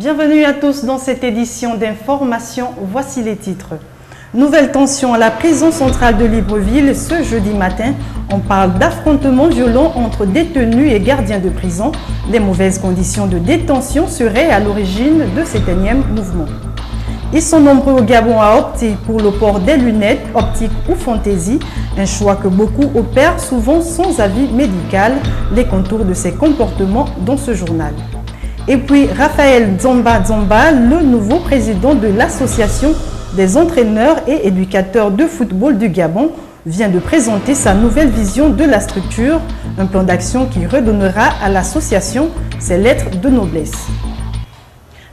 Bienvenue à tous dans cette édition d'information. Voici les titres. Nouvelle tension à la prison centrale de Libreville ce jeudi matin. On parle d'affrontements violents entre détenus et gardiens de prison. Les mauvaises conditions de détention seraient à l'origine de cet énième mouvement. Ils sont nombreux au Gabon à opter pour le port des lunettes, optiques ou fantaisie, un choix que beaucoup opèrent souvent sans avis médical. Les contours de ces comportements dans ce journal. Et puis Raphaël Dzamba, le nouveau président de l'association des entraîneurs et éducateurs de football du Gabon, vient de présenter sa nouvelle vision de la structure, un plan d'action qui redonnera à l'association ses lettres de noblesse.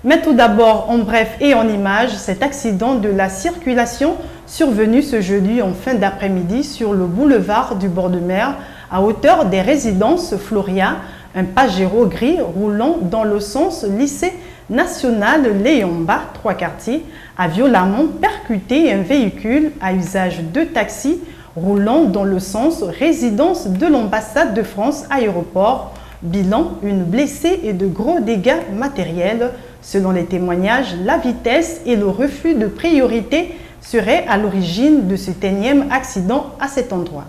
Mais tout d'abord, en bref et en images, cet accident de la circulation survenu ce jeudi en fin d'après-midi sur le boulevard du bord de mer à hauteur des résidences Floria, un Pajero gris roulant dans le sens lycée national Léomba, 3 quartiers, a violemment percuté un véhicule à usage de taxi roulant dans le sens résidence de l'ambassade de France aéroport. Bilan, une blessée et de gros dégâts matériels. Selon les témoignages, la vitesse et le refus de priorité seraient à l'origine de cet énième accident à cet endroit.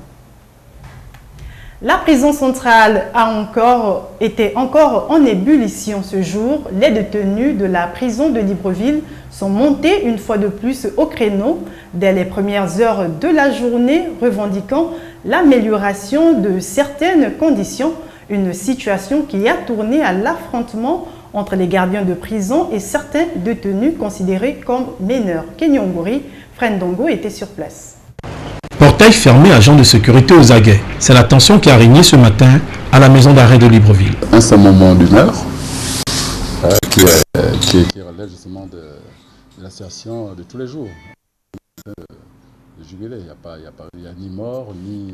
La prison centrale était encore en ébullition ce jour. Les détenus de la prison de Libreville sont montés une fois de plus au créneau dès les premières heures de la journée, revendiquant l'amélioration de certaines conditions, une situation qui a tourné à l'affrontement entre les gardiens de prison et certains détenus considérés comme mineurs. Kenyongori, Frendongo était sur place. Portail fermé, agents de sécurité aux aguets. C'est la tension qui a régné ce matin à la maison d'arrêt de Libreville. C'est un moment d'humeur qui relève justement de la situation de tous les jours. De jubilé, il n'y a ni mort, ni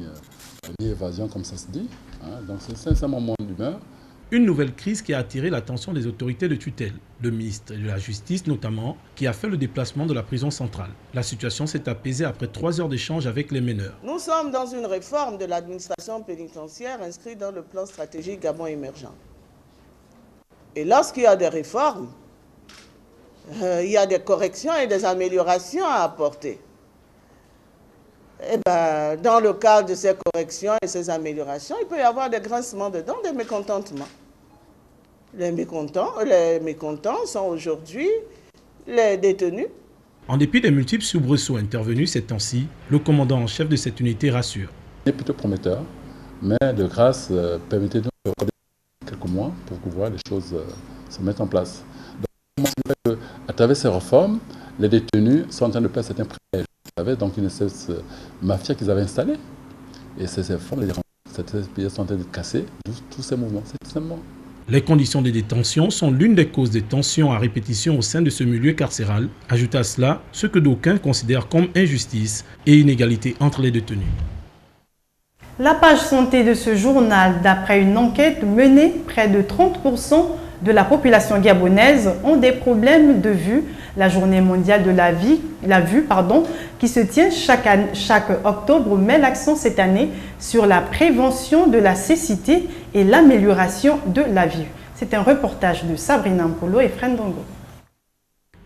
évasion comme ça se dit. Donc c'est un moment d'humeur. Une nouvelle crise qui a attiré l'attention des autorités de tutelle, le ministre de la Justice notamment, qui a fait le déplacement de la prison centrale. La situation s'est apaisée après 3 heures d'échange avec les meneurs. Nous sommes dans une réforme de l'administration pénitentiaire inscrite dans le plan stratégique Gabon émergent. Et lorsqu'il y a des réformes, il y a des corrections et des améliorations à apporter. Et dans le cadre de ces corrections et ces améliorations, il peut y avoir des grincements de dents, des mécontentements. Les mécontents sont aujourd'hui les détenus. En dépit des multiples soubresauts intervenus ces temps-ci, le commandant en chef de cette unité rassure. C'est plutôt prometteur, mais de grâce, permettez-nous de regarder quelques mois pour que voir les choses se mettre en place. Donc, à travers ces réformes, les détenus sont en train de perdre certains privilèges. Donc une espèce de mafia qu'ils avaient installée. Et ces formes, cette pièce sont en train de casser tous ces mouvements. C'est tout simplement. Les conditions de détention sont l'une des causes des tensions à répétition au sein de ce milieu carcéral. Ajoute à cela ce que d'aucuns considèrent comme injustice et inégalité entre les détenus. La page santé de ce journal, d'après une enquête menée, près de 30% de la population gabonaise ont des problèmes de vue. La journée mondiale de la vue, qui se tient chaque octobre, met l'accent cette année sur la prévention de la cécité et l'amélioration de la vue. C'est un reportage de Sabrina Mpolo et Frendongo.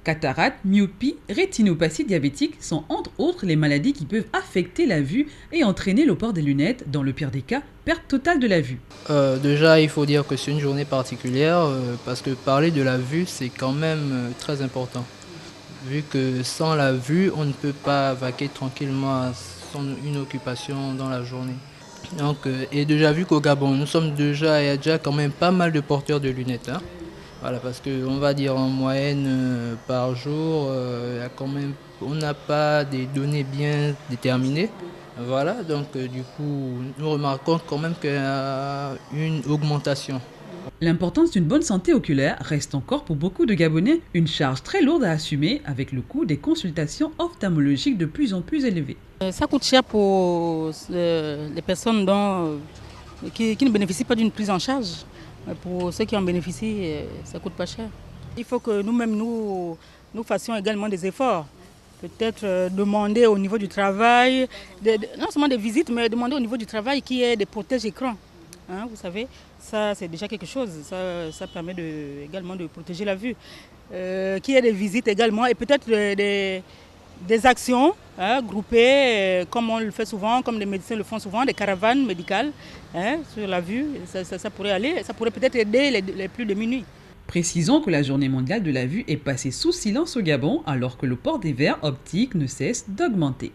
Cataracte, myopie, rétinopathie diabétique sont entre autres les maladies qui peuvent affecter la vue et entraîner le port des lunettes, dans le pire des cas, perte totale de la vue. Déjà, il faut dire que c'est une journée particulière parce que parler de la vue, c'est quand même très important. Vu que sans la vue, on ne peut pas vaquer tranquillement à une occupation dans la journée. Donc, et déjà vu qu'au Gabon, il y a déjà quand même pas mal de porteurs de lunettes. Voilà, parce qu'on va dire en moyenne par jour, on n'a pas des données bien déterminées. Voilà, donc du coup, nous remarquons quand même qu'il y a une augmentation. L'importance d'une bonne santé oculaire reste encore pour beaucoup de Gabonais une charge très lourde à assumer avec le coût des consultations ophtalmologiques de plus en plus élevé. Ça coûte cher pour les personnes qui ne bénéficient pas d'une prise en charge. Pour ceux qui en bénéficient, ça ne coûte pas cher. Il faut que nous-mêmes, nous fassions également des efforts. Peut-être demander au niveau du travail, non seulement des visites, mais demander au niveau du travail qu'il y ait des protèges écrans. hein, vous savez, ça c'est déjà quelque chose. Ça permet également de protéger la vue. Qu'il y ait des visites également et peut-être des actions hein, groupées, comme on le fait souvent, comme les médecins le font souvent, des caravanes médicales hein, sur la vue. Ça pourrait aller, ça pourrait peut-être aider les plus démunis. Précisons que la journée mondiale de la vue est passée sous silence au Gabon alors que le port des verres optiques ne cesse d'augmenter.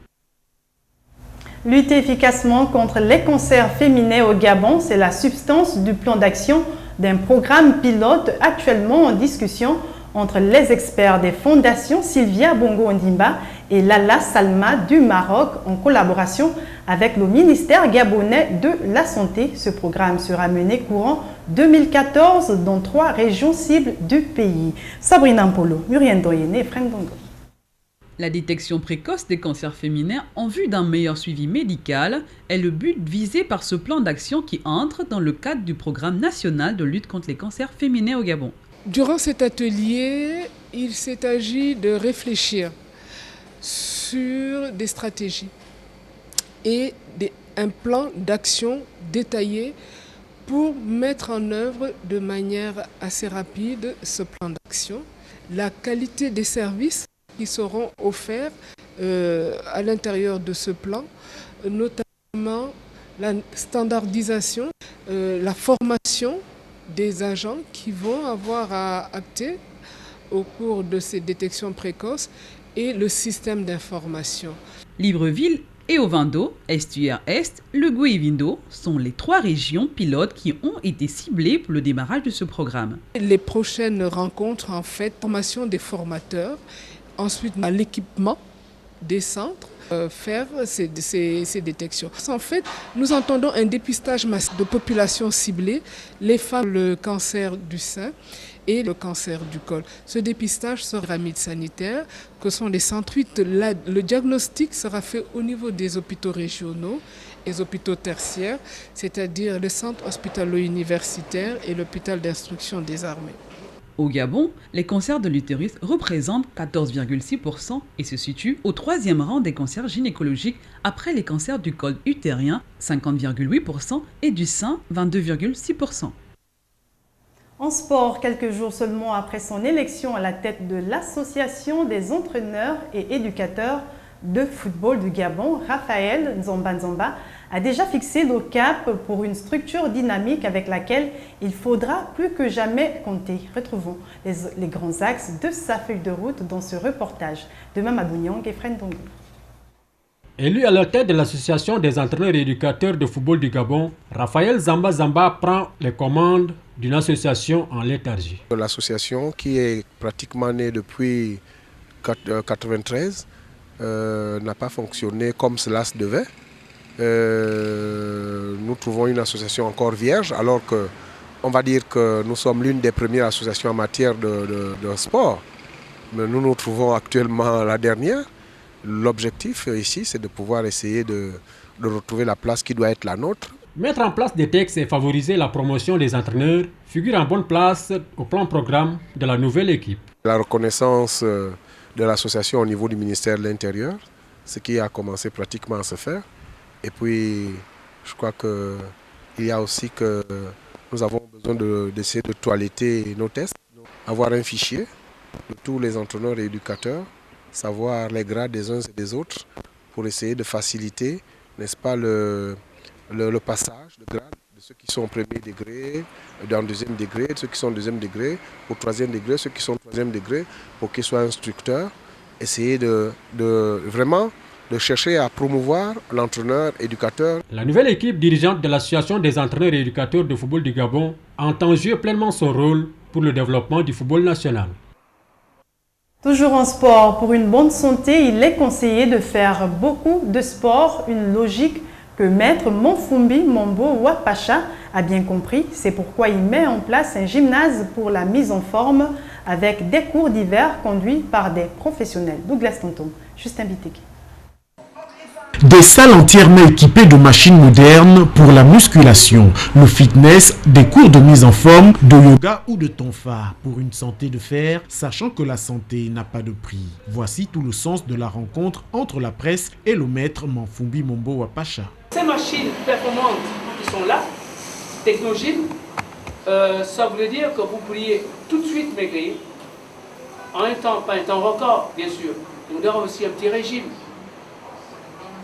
Lutter efficacement contre les cancers féminins au Gabon, c'est la substance du plan d'action d'un programme pilote actuellement en discussion entre les experts des fondations Sylvia Bongo Ondimba et Lala Salma du Maroc en collaboration avec le ministère gabonais de la Santé. Ce programme sera mené courant 2014 dans 3 régions cibles du pays. Sabrina Mpolo, Muriel Doyene et Frank Bongo. La détection précoce des cancers féminins en vue d'un meilleur suivi médical est le but visé par ce plan d'action qui entre dans le cadre du programme national de lutte contre les cancers féminins au Gabon. Durant cet atelier, il s'est agi de réfléchir sur des stratégies et un plan d'action détaillé pour mettre en œuvre de manière assez rapide ce plan d'action. La qualité des services qui seront offerts à l'intérieur de ce plan, notamment la standardisation, la formation des agents qui vont avoir à acter au cours de ces détections précoces et le système d'information. Libreville et Ovando, Estuaire-Est, le Goué et Vindo sont les 3 régions pilotes qui ont été ciblées pour le démarrage de ce programme. Les prochaines rencontres, en fait, formation des formateurs, ensuite à l'équipement des centres, faire ces détections. En fait, nous entendons un dépistage massif de populations ciblées, les femmes, le cancer du sein et le cancer du col. Ce dépistage sera pyramide sanitaire, que sont les centres 8. Le diagnostic sera fait au niveau des hôpitaux régionaux et des hôpitaux tertiaires, c'est-à-dire le centre hospitalo-universitaire et l'hôpital d'instruction des armées. Au Gabon, les cancers de l'utérus représentent 14,6% et se situent au 3e rang des cancers gynécologiques après les cancers du col utérien, 50,8% et du sein, 22,6%. En sport, quelques jours seulement après son élection à la tête de l'Association des entraîneurs et éducateurs de football du Gabon, Raphaël Nzamba a déjà fixé le cap pour une structure dynamique avec laquelle il faudra plus que jamais compter. Retrouvons les grands axes de sa feuille de route dans ce reportage de Mamadou Nyang et Fred Dongo. Élu à la tête de l'Association des entraîneurs et éducateurs de football du Gabon, Raphaël Nzamba prend les commandes d'une association en léthargie. L'association qui est pratiquement née depuis 1993 n'a pas fonctionné comme cela se devait. Nous trouvons une association encore vierge alors que on va dire que nous sommes l'une des premières associations en matière de sport. Mais nous nous trouvons actuellement la dernière. L'objectif ici, c'est de pouvoir essayer de retrouver la place qui doit être la nôtre. Mettre en place des textes et favoriser la promotion des entraîneurs figure en bonne place au plan programme de la nouvelle équipe. La reconnaissance de l'association au niveau du ministère de l'Intérieur, ce qui a commencé pratiquement à se faire. Et puis, je crois qu'il y a aussi que nous avons besoin d'essayer de toiletter nos tests, avoir un fichier de tous les entraîneurs et éducateurs, savoir les grades des uns et des autres pour essayer de faciliter, n'est-ce pas, le passage de grade de ceux qui sont au premier degré, en deuxième degré, de ceux qui sont au deuxième degré, au troisième degré, ceux qui sont au troisième degré, pour qu'ils soient instructeurs, essayer vraiment de chercher à promouvoir l'entraîneur éducateur. La nouvelle équipe dirigeante de l'Association des entraîneurs et éducateurs de football du Gabon entend jouer pleinement son rôle pour le développement du football national. Toujours en sport, pour une bonne santé, il est conseillé de faire beaucoup de sport, une logique que Maître Monfumbi Mombo Wapacha a bien compris. C'est pourquoi il met en place un gymnase pour la mise en forme avec des cours d'hiver conduits par des professionnels. Douglas Tonton, Justin Bitek. Des salles entièrement équipées de machines modernes pour la musculation, le fitness, des cours de mise en forme, de yoga ou de tonfa pour une santé de fer, sachant que la santé n'a pas de prix. Voici tout le sens de la rencontre entre la presse et le maître Monfumbi Mombo Wapacha. Ces machines performantes qui sont là Technogym, ça voulait dire que vous pourriez tout de suite maigrir, en un temps, pas un temps record, bien sûr, on aura aussi un petit régime.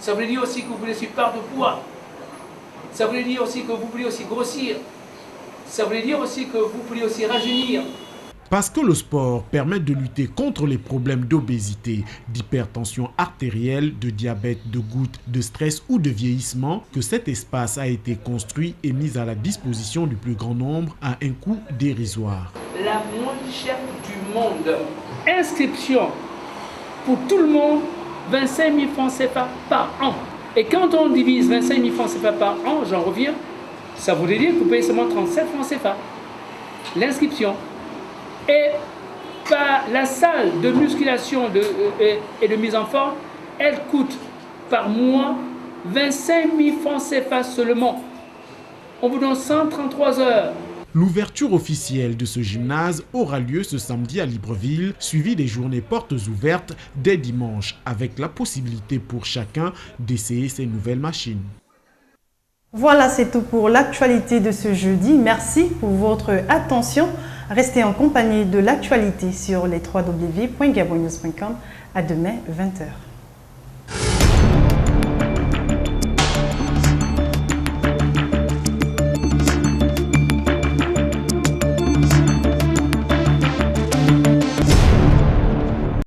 Ça voulait dire aussi que vous voulez aussi perdre de poids. Ça voulait dire aussi que vous voulez aussi grossir. Ça voulait dire aussi que vous voulez aussi rajeunir. Parce que le sport permet de lutter contre les problèmes d'obésité, d'hypertension artérielle, de diabète, de goutte, de stress ou de vieillissement, que cet espace a été construit et mis à la disposition du plus grand nombre à un coût dérisoire. La moins chère du monde. Inscription pour tout le monde, 25 000 francs CFA par an. Et quand on divise 25 000 francs CFA par an, j'en reviens, ça voudrait dire que vous payez seulement 37 francs CFA. L'inscription. Et par la salle de musculation et de mise en forme, elle coûte par mois 25 000 francs CFA seulement. On vous donne 133 heures. L'ouverture officielle de ce gymnase aura lieu ce samedi à Libreville, suivi des journées portes ouvertes dès dimanche, avec la possibilité pour chacun d'essayer ces nouvelles machines. Voilà, c'est tout pour l'actualité de ce jeudi. Merci pour votre attention. Restez en compagnie de l'actualité sur les www.gabonnews.com. À demain, 20h.